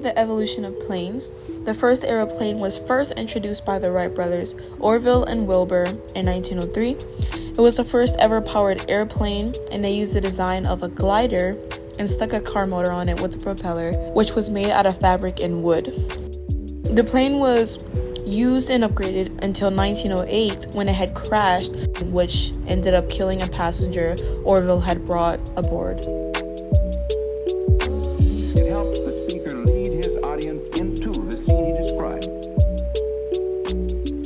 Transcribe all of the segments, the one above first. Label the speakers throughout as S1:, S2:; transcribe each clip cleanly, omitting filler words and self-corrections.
S1: the evolution of planes, the first aeroplane was first introduced by the Wright brothers, Orville and Wilbur, in 1903. It was the first ever powered airplane, and they used the design of a glider and stuck a car motor on it with a propeller, which was made out of fabric and wood. The plane was used and upgraded until 1908 when it had crashed, which ended up killing a passenger Orville had brought aboard.
S2: It helps the speaker lead his audience into the scene he described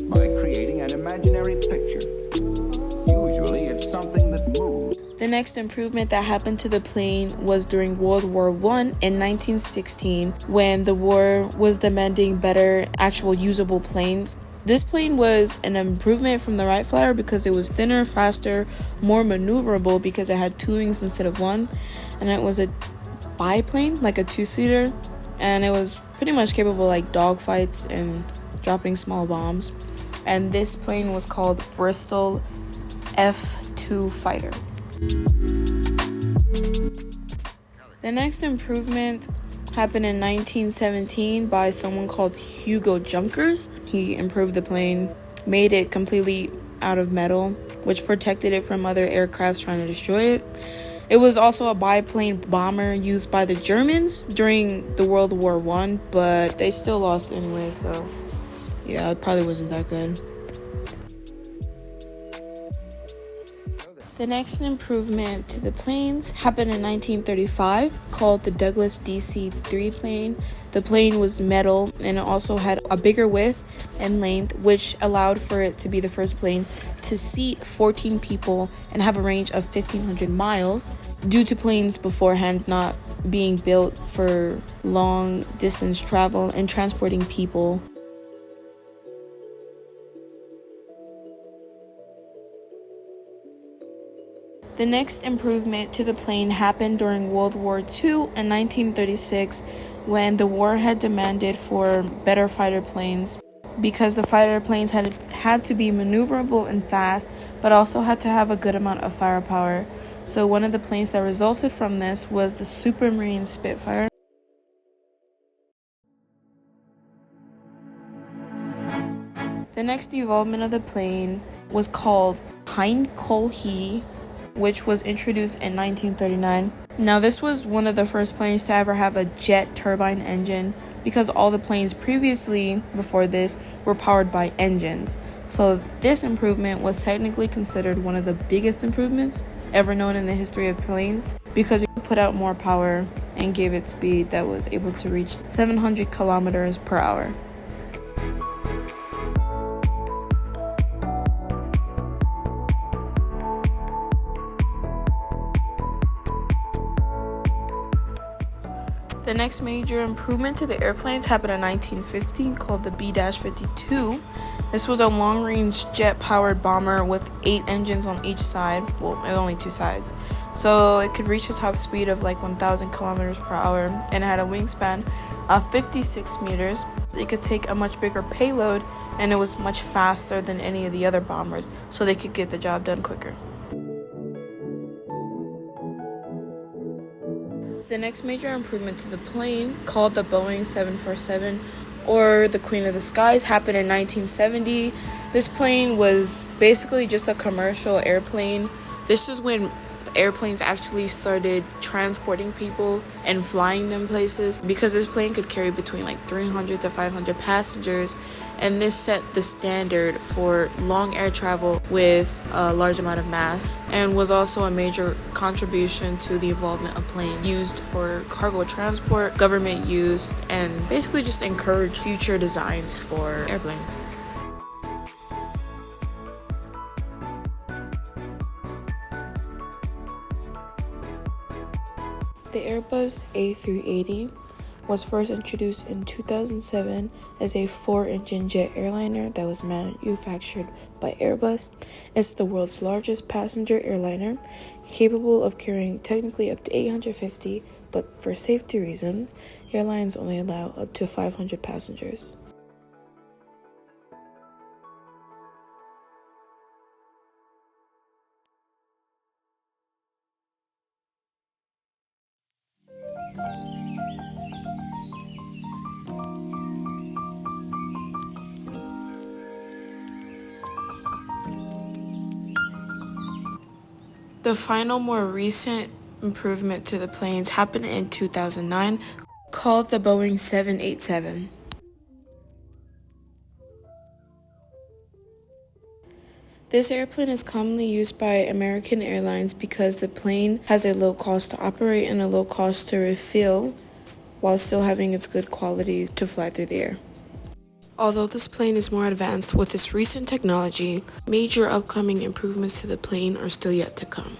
S2: by creating an imaginary picture. Usually it's something that moves.
S1: The next improvement that happened to the plane was during World War I in 1916, when the war was demanding better actual usable planes. This plane was an improvement from the Wright Flyer because it was thinner, faster, more maneuverable because it had two wings instead of one, and it was a biplane, like a two-seater, and it was pretty much capable like dogfights and dropping small bombs. And this plane was called Bristol F-2 Fighter. The next improvement happened in 1917 by someone called Hugo Junkers. He improved the plane, made it completely out of metal, which protected it from other aircrafts trying to destroy it. It was also a biplane bomber used by the Germans during the World War I, but they still lost anyway, so yeah, it probably wasn't that good. The next improvement to the planes happened in 1935, called the Douglas DC-3 plane. The plane was metal and it also had a bigger width and length, which allowed for it to be the first plane to seat 14 people and have a range of 1,500 miles, due to planes beforehand not being built for long distance travel and transporting people. The next improvement to the plane happened during World War II in 1936, when the war had demanded for better fighter planes, because the fighter planes had to be maneuverable and fast, but also had to have a good amount of firepower. So one of the planes that resulted from this was the Supermarine Spitfire. The next evolvement of the plane was called Heinkel-He, which was introduced in 1939. Now, this was one of the first planes to ever have a jet turbine engine, because all the planes previously before this were powered by engines. So this improvement was technically considered one of the biggest improvements ever known in the history of planes, because it put out more power and gave it speed that was able to reach 700 kilometers per hour. The next major improvement to the airplanes happened in 1915, called the B-52. This was a long-range jet-powered bomber with 8 engines on each side. Well, only 2 sides. So it could reach a top speed of like 1,000 kilometers per hour, and it had a wingspan of 56 meters. It could take a much bigger payload, and it was much faster than any of the other bombers, so they could get the job done quicker. The next major improvement to the plane, called the Boeing 747, or the Queen of the Skies, happened in 1970. This plane was basically just a commercial airplane. This is when airplanes actually started transporting people and flying them places, because this plane could carry between like 300 to 500 passengers, and this set the standard for long air travel with a large amount of mass, and was also a major contribution to the involvement of planes used for cargo transport, government use, and basically just encourage future designs for airplanes. The Airbus A380 was first introduced in 2007 as a 4-engine jet airliner that was manufactured by Airbus. It's the world's largest passenger airliner, capable of carrying technically up to 850, but for safety reasons, airlines only allow up to 500 passengers. The final, more recent improvement to the planes happened in 2009, called the Boeing 787. This airplane is commonly used by American Airlines because the plane has a low cost to operate and a low cost to refuel, while still having its good qualities to fly through the air. Although this plane is more advanced with its recent technology, major upcoming improvements to the plane are still yet to come.